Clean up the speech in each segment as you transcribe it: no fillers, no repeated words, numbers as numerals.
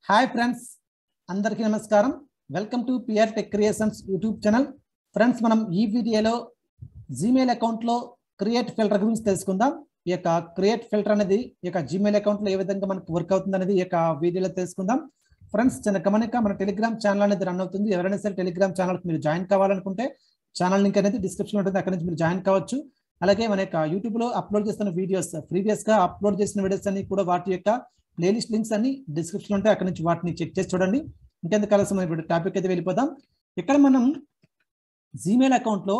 Hi friends, అందరికీ నమస్కారం. Welcome to PR tech creations YouTube channel. Friends, మనం ఈ వీడియోలో జీమెయిల్ అకౌంట్లో క్రియేట్ ఫిల్టర్ గురించి తెలుసుకుందాం. ఈ యొక్క క్రియేట్ ఫిల్టర్ అనేది ఈ యొక్క జీమెయిల్ అకౌంట్లో ఏ విధంగా మనకు వర్క్ అవుతుంది అనేది ఈ యొక్క వీడియోలో తెలుసుకుందాం. ఫ్రెండ్స్, చిన్న గమనిక, మన టెలిగ్రామ్ ఛానల్ అనేది రన్ అవుతుంది. ఎవరైనా సరే టెలిగ్రామ్ ఛానల్కి మీరు జాయిన్ కావాలనుకుంటే ఛానల్ లింక్ అనేది డిస్క్రిప్షన్లో ఉంటుంది, అక్కడ నుంచి మీరు జాయిన్ కావచ్చు. అలాగే మన యొక్క యూట్యూబ్లో అప్లోడ్ చేస్తున్న వీడియోస్, ప్రీవియస్గా అప్లోడ్ చేసిన వీడియోస్ అన్ని కూడా వాటి యొక్క ప్లేలిస్ట్ లింక్స్ అన్ని డిస్క్రిప్షన్ ఉంటాయి, అక్కడ నుంచి వాటిని చెక్ చేసి చూడండి. ఇంకెందుకు ఆలస్యం, ఇప్పుడు టాపిక్ అయితే వెళ్ళిపోదాం. ఇక్కడ మనం జీమెయిల్ అకౌంట్లో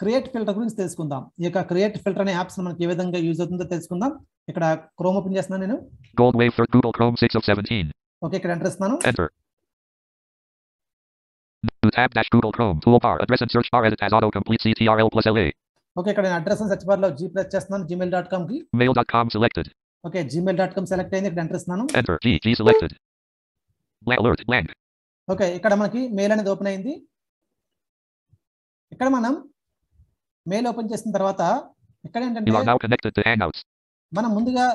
క్రియేట్ ఫిల్టర్ గురించి తెలుసుకుందాం. ఈ యొక్క క్రియేట్ ఫిల్టర్ అనే యాప్స్ మనకి ఏ విధంగా యూజ్ అవుతుందో తెలుసుకుందాం. ఇక్కడ క్రోమ్ ఓపెన్ చేస్తున్నాను నేను. Gold wave for Google Chrome 6 of 17. Okay, ఇక్కడ ఎంటర్ ఇస్తున్నాను. Enter. Tab dash Google Chrome toolbar address and search bar edit as autocomplete CTRL plus LA. Okay, ఇక్కడ నేను అడ్రస్ సెర్చ్ బార్ లో జీ ప్రెస్ చేస్తున్నాను. gmail.com కి Mail.com selected. Okay, gmail.com select అయింది. ఇక్కడ enter ఇస్తున్నాను. Enter. G selected. Alert blank. Okay, ఇక్కడ మనకి మెయిల్ అనేది ఓపెన్ అయింది. ఇక్కడ మనం మెయిల్ ఓపెన్ చేసిన తర్వాత ఇక్కడ You are ఏంటంటే now connected to Hangouts. మనం ముందుగా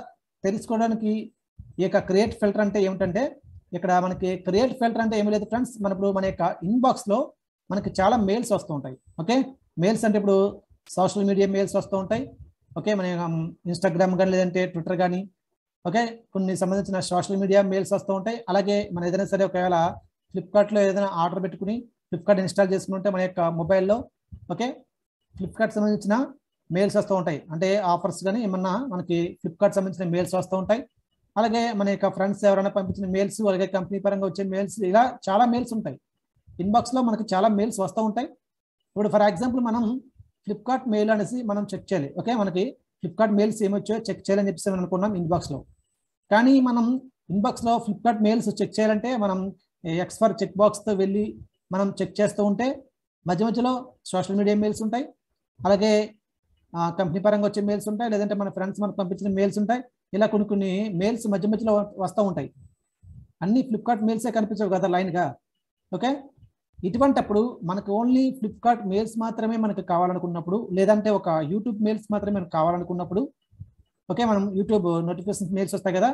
తెలుసుకోవడానికి ఈ యొక్క క్రియేట్ ఫిల్టర్ అంటే ఏమిటంటే, ఇక్కడ మనకి క్రియేట్ ఫిల్టర్ అంటే ఏమీ లేదు ఫ్రెండ్స్. మన ఇప్పుడు మన యొక్క ఇన్బాక్స్ లో మనకి చాలా మెయిల్స్ వస్తూ ఉంటాయి. ఓకే, మెయిల్స్ అంటే ఇప్పుడు సోషల్ మీడియా మెయిల్స్ వస్తూ ఉంటాయి. ఓకే, మన ఇన్స్టాగ్రామ్ కానీ లేదంటే ట్విట్టర్ కానీ, ఓకే, కొన్ని సంబంధించిన సోషల్ మీడియా మెయిల్స్ వస్తూ ఉంటాయి. అలాగే మన ఏదైనా సరే ఒకవేళ ఫ్లిప్కార్ట్లో ఏదైనా ఆర్డర్ పెట్టుకుని ఫ్లిప్కార్ట్ ఇన్స్టాల్ చేసుకుంటే మన యొక్క మొబైల్లో ఓకే ఫ్లిప్కార్ట్ సంబంధించిన మెయిల్స్ వస్తూ ఉంటాయి. అంటే ఆఫర్స్ కానీ ఏమన్నా మనకి ఫ్లిప్కార్ట్ సంబంధించిన మెయిల్స్ వస్తూ ఉంటాయి. అలాగే మన యొక్క ఫ్రెండ్స్ ఎవరైనా పంపించిన మెయిల్స్, అలాగే కంపెనీ పరంగా వచ్చే మెయిల్స్, ఇలా చాలా మెయిల్స్ ఉంటాయి. ఇన్బాక్స్లో మనకి చాలా మెయిల్స్ వస్తూ ఉంటాయి. ఇప్పుడు ఫర్ ఎగ్జాంపుల్ మనం ఫ్లిప్కార్ట్ మెయిల్ అనేసి మనం చెక్ చేయాలి. ఓకే, మనకి ఫ్లిప్కార్ట్ మెయిల్స్ ఏమొచ్చాయో చెక్ చేయాలని చెప్పేసి మనం అనుకున్నాం ఇన్బాక్స్లో. కానీ మనం ఇన్బాక్స్లో ఫ్లిప్కార్ట్ మెయిల్స్ చెక్ చేయాలంటే మనం ఎక్స్ ఫర్ చెక్ బాక్స్తో వెళ్ళి మనం చెక్ చేస్తూ ఉంటే మధ్య మధ్యలో సోషల్ మీడియా మెయిల్స్ ఉంటాయి, అలాగే కంపెనీ పరంగా వచ్చే మెయిల్స్ ఉంటాయి, లేదంటే మన ఫ్రెండ్స్ మనకు పంపించిన మెయిల్స్ ఉంటాయి. ఇలా కొన్ని మెయిల్స్ మధ్య మధ్యలో వస్తూ ఉంటాయి. అన్ని ఫ్లిప్కార్ట్ మెయిల్సే కనిపించవు కదా లైన్గా. ఓకే, ఇటువంటప్పుడు మనకు ఓన్లీ ఫ్లిప్కార్ట్ మెయిల్స్ మాత్రమే మనకు కావాలనుకున్నప్పుడు, లేదంటే ఒక యూట్యూబ్ మెయిల్స్ మాత్రమే మనకు కావాలనుకున్నప్పుడు, ఓకే, మనం యూట్యూబ్ నోటిఫికేషన్ మెయిల్స్ వస్తాయి కదా,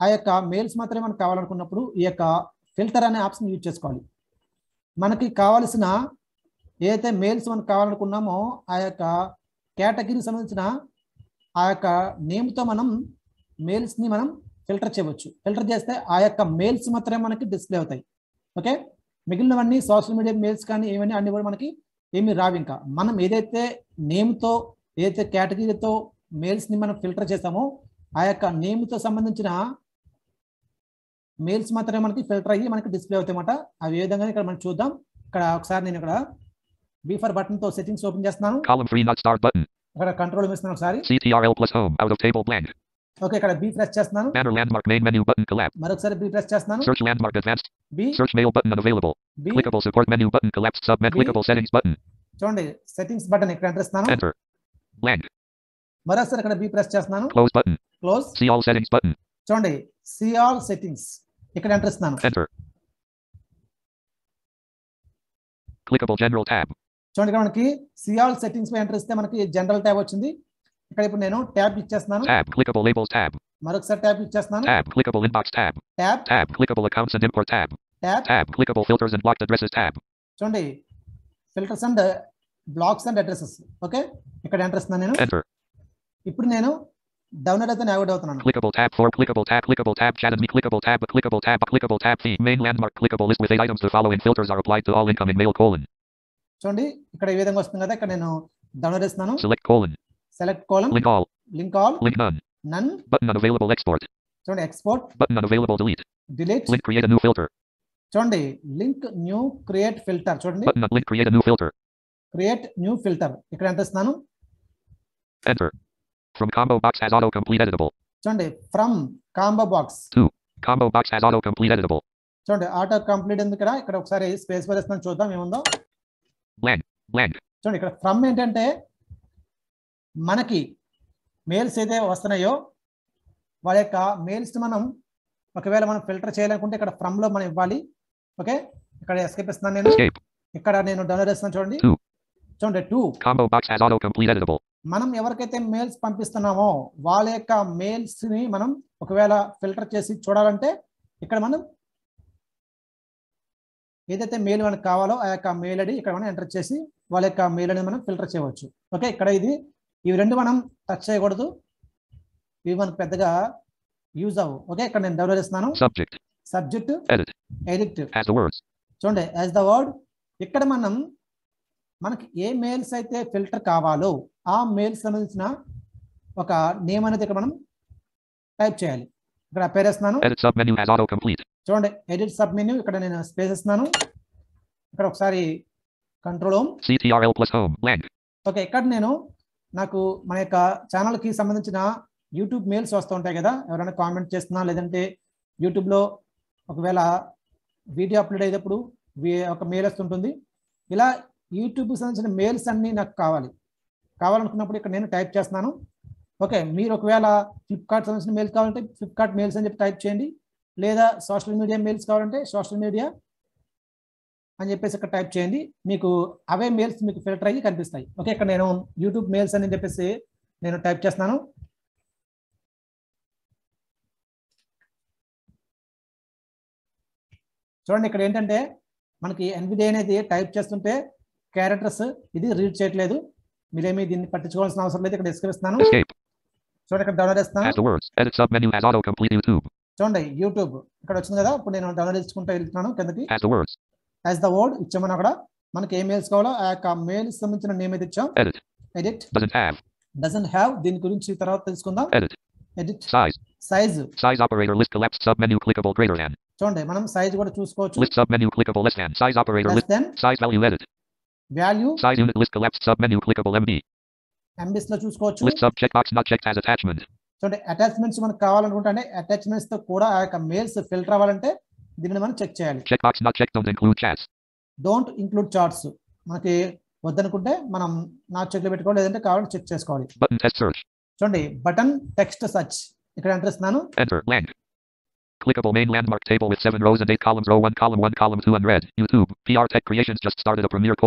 ఆ యొక్క మెయిల్స్ మాత్రమే మనకు కావాలనుకున్నప్పుడు ఈ యొక్క ఫిల్టర్ అనే ఆప్షన్ యూజ్ చేసుకోవాలి. మనకి కావాల్సిన ఏదైతే మెయిల్స్ మనకు కావాలనుకున్నామో ఆ యొక్క కేటగిరీకి సంబంధించిన ఆ యొక్క నేమ్తో మనం మెయిల్స్ని మనం ఫిల్టర్ చేయవచ్చు. ఫిల్టర్ చేస్తే ఆ యొక్క మెయిల్స్ మాత్రమే మనకి డిస్ప్లే అవుతాయి. ఓకే, మిగిలినవన్నీ సోషల్ మీడియా మెయిల్స్ కానీ ఏమన్నీ అన్ని కూడా మనకి ఏమీ రావు. ఇంకా మనం ఏదైతే నేమ్తో ఏదైతే కేటగిరీతో మెయిల్స్ని మనం ఫిల్టర్ చేస్తామో ఆ యొక్క నేమ్తో సంబంధించిన మెయిల్స్ మాత్రమే మనకి ఫిల్టర్ అయ్యి మనకి డిస్ప్లే అవుతాయి అన్నమాట. అవి ఏ విధంగా ఇక్కడ మనం చూద్దాం. ఇక్కడ ఒకసారి నేను ఇక్కడ బీఫర్ బటన్తో సెట్టింగ్స్ ఓపెన్ చేస్తున్నాను. Column 3 not start button. ఇక్కడ కంట్రోల్ వేస్తున్నాను ఒకసారి. CTRL plus home out of table blank. Okay, ఇక్కడ బీ ప్రెస్ చేస్తున్నాను. Banner landmark main menu button collapse. మరొకసారి బీ ప్రెస్ చేస్తున్నాను. Search landmark advanced. B Search mail button unavailable. B. Clickable support menu button collapsed. Submenu clickable settings button. చూడండి, settings button ఇక్కడ enter ఇస్తున్నాను. Enter. Blank. మరొకసారి ఇక్కడ B press చేస్తున్నాను. Close button. Close. See all settings button. చూడండి, see all settings ఇక్కడ enter ఇస్తున్నాను. Enter. Clickable general tab. చూడండి, ఇక్కడ మనకి సీ ఆల్ సెట్టింగ్స్ పై ఎంటర్ ఇస్తే మనకి జనరల్ ట్యాబ్ వచ్చింది. ఇక్కడ ఇప్పుడు నేను ట్యాబ్ ఇచ్చేస్తున్నాను. Tab. Clickable labels tab. మరొకసారి ట్యాబ్ ఇచ్చేస్తున్నాను. Tab. Clickable inbox tab. Tab Tab. Clickable accounts and import tab. Tab. Tab. Clickable filters and blocked addresses tab. చూడండి, filters and blocks and addresses. Okay, ఇక్కడ enter ఇస్తున్నాను నేను. Enter. ఇప్పుడు నేను download అయితే navigate అవుతున్నాను. Clickable tab 4. Clickable tab chat and me. Clickable tab theme. Main landmark. Clickable list with 8 items. The following filters are applied to all incoming mail : చూడండి, ఇక్కడ ఈ విధంగా వస్తుంది కదా. ఇక్కడ నేను డౌన్లోడ్ చేస్తున్నాను. select : select column, link all, link all, none, button unavailable export, చూడండి, export, button unavailable delete, delete, link create a new filter, చూడండి, లింక్ న్యూ క్రియేట్ ఫిల్టర్, చూడండి, button link create a new filter, create new filter ఇక్కడ enter ఇస్తున్నాను. enter. From combo box has autocomplete editable. చూడండి, from combo box 2. Combo box has autocomplete editable. చూడండి, autocomplete ఉంది. ఇక్కడ ఒకసారి space వేస్తున్నాను, చూద్దాం ఏముందో. Blank. చూడండి, ఇక్కడ ఫ్రమ్ ఏంటంటే మనకి మెయిల్స్ ఏదైతే వస్తున్నాయో వాళ్ళ యొక్క మెయిల్స్ మనం ఒకవేళ మనం ఫిల్టర్ చేయాలనుకుంటే ఇక్కడ ఫ్రమ్ లో మనం ఇవ్వాలి. ఓకే, ఇక్కడ ఎస్కేప్ ఇస్తున్నాను నేను. Escape. ఇక్కడ నేను డౌన్లోడ్ చేస్తున్నాను. చూడండి, 2. చూడండి, 2. Combo box has autocomplete editable. మనం ఎవరికైతే మెయిల్స్ పంపిస్తున్నామో వాళ్ళ యొక్క మెయిల్స్ ని మనం ఒకవేళ ఫిల్టర్ చేసి చూడాలంటే ఇక్కడ మనం ఏదైతే మెయిల్ మనకు కావాలో ఆ యొక్క మెయిల్ ఐడి ఇక్కడ మనం ఎంటర్ చేసి వాళ్ళ యొక్క మెయిల్ ఐడి మనం ఫిల్టర్ చేయవచ్చు. ఓకే, ఇక్కడ ఇవి రెండు మనం టచ్ చేయకూడదు, ఇవి మనకు పెద్దగా యూజ్ అవ్వు. ఓకే, ఇక్కడ నేను డౌన్లోడ్ చేస్తున్నాను. సబ్జెక్ట్ ఎడిట్ చూడండి యాజ్ ద వర్డ్. ఇక్కడ మనకి ఏ మెయిల్స్ అయితే ఫిల్టర్ కావాలో ఆ మెయిల్స్ సంబంధించిన ఒక నేమ్ అనేది ఇక్కడ మనం టైప్ చేయాలి. ఇక్కడ పేరు వేస్తున్నాను. చూడండి ఎడిట్ సబ్ మెన్యూ, ఇక్కడ నేను స్పేస్ ఇస్తున్నాను. ఇక్కడ ఒకసారి కంట్రోల్ హోమ్. ఓకే, ఇక్కడ నేను నాకు మన యొక్క ఛానల్కి సంబంధించిన యూట్యూబ్ మెయిల్స్ వస్తూ ఉంటాయి కదా, ఎవరైనా కామెంట్ చేస్తున్నా లేదంటే యూట్యూబ్లో ఒకవేళ వీడియో అప్లోడ్ అయ్యేటప్పుడు ఒక మెయిల్ వస్తుంటుంది. ఇలా యూట్యూబ్కి సంబంధించిన మెయిల్స్ అన్నీ నాకు కావాలనుకున్నప్పుడు ఇక్కడ నేను టైప్ చేస్తున్నాను. ఓకే, మీరు ఒకవేళ ఫ్లిప్కార్ట్ సంబంధించిన మెయిల్స్ కావాలంటే ఫ్లిప్కార్ట్ మెయిల్స్ అని చెప్పి టైప్ చేయండి, లేదా సోషల్ మీడియా మెయిల్స్ కావాలంటే సోషల్ మీడియా అని చెప్పేసి ఇక్కడ టైప్ చేయండి. మీకు అవే మెయిల్స్ మీకు ఫిల్టర్ అయ్యి కనిపిస్తాయి. ఓకే, ఇక్కడ నేను యూట్యూబ్ మెయిల్స్ అని చెప్పేసి నేను టైప్ చేస్తున్నాను. చూడండి ఇక్కడ ఏంటంటే మనకి NVDA అనేది టైప్ చేస్తుంటే క్యారెక్టర్స్ ఇది రీడ్ చేయట్లేదు. మీరేమీ దీన్ని పట్టించుకోవాల్సిన అవసరం లేదు. ఇక్కడ డిస్క్రిప్షన్ చూడండి, ఇక్కడ డౌన్లోడ్ చేస్తాను. చూడండి యూట్యూబ్ ఇక్కడ వచ్చింది కదా, ఇప్పుడు నేను డౌన్లోడ్ చేసుకుంటూ వెళ్తున్నాను కిందకి. యాజ్ ద వర్డ్ ఇచ్చామని అక్కడ మనకి ఏ మెయిల్స్ కావాలో ఆ యొక్క మెయిల్స్ సంబంధించిన నేమ్ అయితే ఇచ్చాం. ఎడిట్ డజంట్ హ్యావ్, దీని గురించి తర్వాత తెలుసుకుందాం. Edit size operator list collapsed submenu clickable greater than. చూడండి మనం సైజ్ కూడా చూసుకోవచ్చు. List submenu clickable less than. Size operator list size value edit. Value size unit list collapsed submenu clickable MB. MBs లో చూసుకోవచ్చు. List sub checkbox not checked as attachment. చూడండి attachments మనకు కావాలనుకుంటే attachments తో కూడా ఆ యొక్క మెయిల్స్ ఫిల్టర్ అవ్వాలంటే దీన్ని మనం చెక్ చేయాలి. Checkbox not checked don't include chats. Don't include charts. మనకి వద్దనుకుంటే మనం నాట్ చెక్ లో పెట్టుకోవాలి, లేదంటే కావాలంటే చెక్ చేసుకోవాలి. Button text search. చూడండి బటన్ టెక్స్ట్ సెర్చ్ ఇక్కడ ఎంటర్ చేస్తున్నాను. Enter blank. Clickable main landmark table with 7 rows and 8 columns. Row 1 column 2 unread. YouTube PR Tech Creations just started a Premiere :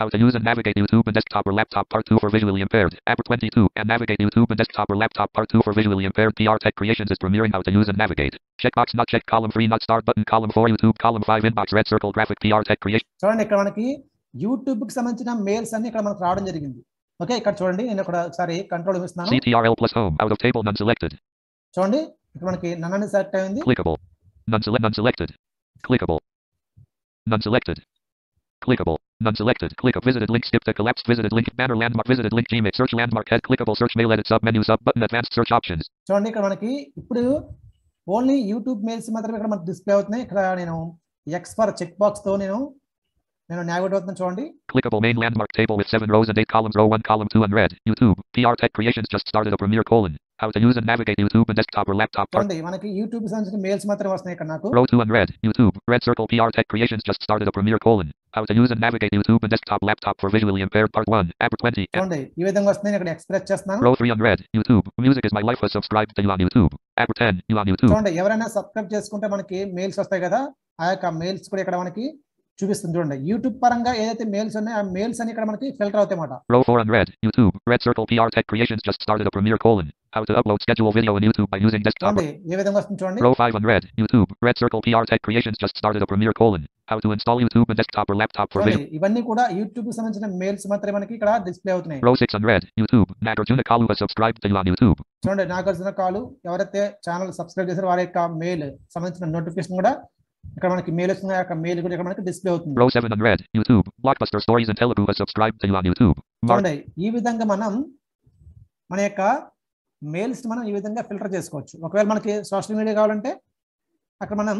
How to use and navigate YouTube and desktop or laptop Part 2 for visually impaired. App 22 and navigate YouTube and desktop or laptop Part 2 for visually impaired. PR Tech Creations is premiering how to use and navigate. Checkbox not checked. Column 3 not start button. Column 4 YouTube. Column 5 inbox red circle graphic. PR Tech Creations. చూడండి ఇక్కడ మనకి YouTube కి సంబంధించిన mails అన్ని ఇక్కడ మనకు రావడం జరిగింది. ఓకే, ఇక్కడ చూడండి నేను ఇక్కడ ఒకసారి కంట్రోల్ ఇస్తున్నాను. CTRL plus home out of table none selected. చూడండి ఇక్కడ మనకి నన్ అని సెలెక్ట్ అయింది. Clickable none selected. Clickable none selected. Clickable none selected. Click visited link skip to collapsed visited link banner landmark visited link Gmail search landmark head clickable search mail edit sub menu sub button advanced search options. చూడండి ఇక్కడ మనకి ఇప్పుడు only YouTube mails మాత్రమే ఇక్కడ మనకి display అవుతున్నాయి. ఇక్కడ నేను X ఫర్ చెక్ బాక్స్ తో నేను నావిగేట్ అవుతున్నాను. చూడండి clickable main landmark table with 7 rows and 8 columns. Row 1 column 2 unread. YouTube PR Tech Creations just started a Premiere : How to use and navigate YouTube and desktop or laptop. చూడండి మనకి YouTube సంబంధించిన mails మాత్రమే వస్తున్నాయి ఇక్కడ నాకు. Row 2 unread. YouTube red circle PR Tech Creations just started a Premiere : How to use and navigate YouTube and desktop laptop for visually impaired Part 1 App 20. చూడండి ఈ విధంగా వస్తున్నాయి. ఇక్కడ ఎక్స్ప్రెస్ చేస్తున్నాను. Row 3 unread. YouTube music is my life was subscribed to you on YouTube. App 10 you on YouTube. చూడండి ఎవరైనా subscribe చేసుకుంటే మనకి మెయిల్స్ వస్తాయి కదా, ఆ యొక్క మెయిల్స్ కూడా ఇక్కడ మనకి చూపిస్తుంది. చూడండి యూట్యూబ్ పరంగా ఏదైతే మెయిల్స్ ఉన్నాయో ఆ మెయిల్స్ అన్ని ఇక్కడ మనకి ఫిల్టర్ అవుతాయి అన్నమాట. Row 4 unread. YouTube red circle PR Tech Creations just started a Premiere : How to upload schedule video on YouTube by using desktop. చూడండి ఏ విధంగా వస్తుంది చూడండి. Row 5 unread. YouTube red circle PR Tech Creations just started a Premiere : How to install YouTube and desktop or laptop for video. ఇవన్నీ కూడా YouTube కి సంబంధించిన mails మాత్రమే మనకి ఇక్కడ డిస్ప్లే అవుతున్నాయి. Row 6 unread. YouTube Nagarjuna Kalu has subscribed to you on YouTube. చూడండి నాగార్జున కాలు ఎవరైతే ఛానల్ సబ్స్క్రైబ్ చేశారో వారి యొక్క మెయిల్ సంబంధించిన నోటిఫికేషన్ కూడా ఇక్కడ మనకి మెయిల్ వస్తుంది. ఆ యొక్క మెయిల్ కూడా ఇక్కడ మనకి డిస్ప్లే అవుతుంది. Row 7 unread. YouTube Blockbuster Stories and Telugu has subscribed to you on YouTube. చూడండి ఈ విధంగా మనం మన యొక్క మెయిల్స్ మనం ఈ విధంగా ఫిల్టర్ చేసుకోవచ్చు. ఒకవేళ మనకి సోషల్ మీడియా కావాలంటే అక్కడ మనం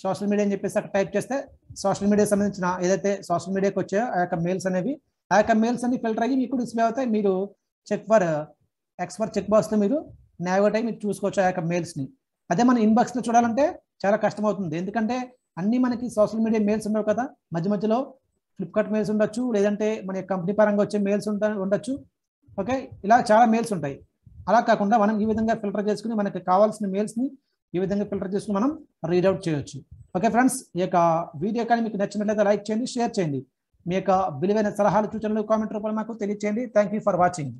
సోషల్ మీడియా అని చెప్పేసి అక్కడ టైప్ చేస్తే సోషల్ మీడియా సంబంధించిన ఏదైతే సోషల్ మీడియాకి వచ్చాయో ఆ యొక్క మెయిల్స్ అనేవి ఆ యొక్క మెయిల్స్ అన్ని ఫిల్టర్ అయ్యి మీకు డిస్ప్లే అవుతాయి. మీరు X ఫర్ చెక్ బాక్స్ లో మీరు నావిగేట్ అయ్యి మీరు చూసుకోవచ్చు ఆ యొక్క మెయిల్స్ ని. అదే మన ఇన్బాక్స్ లో చూడాలంటే చాలా కష్టం అవుతుంది. ఎందుకంటే అన్ని మనకి సోషల్ మీడియా మెయిల్స్ ఉండవు కదా, మధ్యలో ఫ్లిప్కార్ట్ మెయిల్స్ ఉండొచ్చు, లేదంటే మన కంపెనీ పరంగా వచ్చే మెయిల్స్ ఉండొచ్చు. ఓకే, ఇలా చాలా మెయిల్స్ ఉంటాయి. అలా కాకుండా మనం ఈ విధంగా ఫిల్టర్ చేసుకుని మనకి కావాల్సిన మెయిల్స్ ని ఈ విధంగా ఫిల్టర్ చేసుకుని మనం రీడౌట్ చేయొచ్చు. ఓకే ఫ్రెండ్స్, ఈ యొక్క వీడియో కానీ మీకు నచ్చినట్లయితే లైక్ చేయండి, షేర్ చేయండి. మీ యొక్క విలువైన సలహాలు సూచనలు కామెంట్ రూపంలో మాకు తెలియజేయండి. Thank you for watching.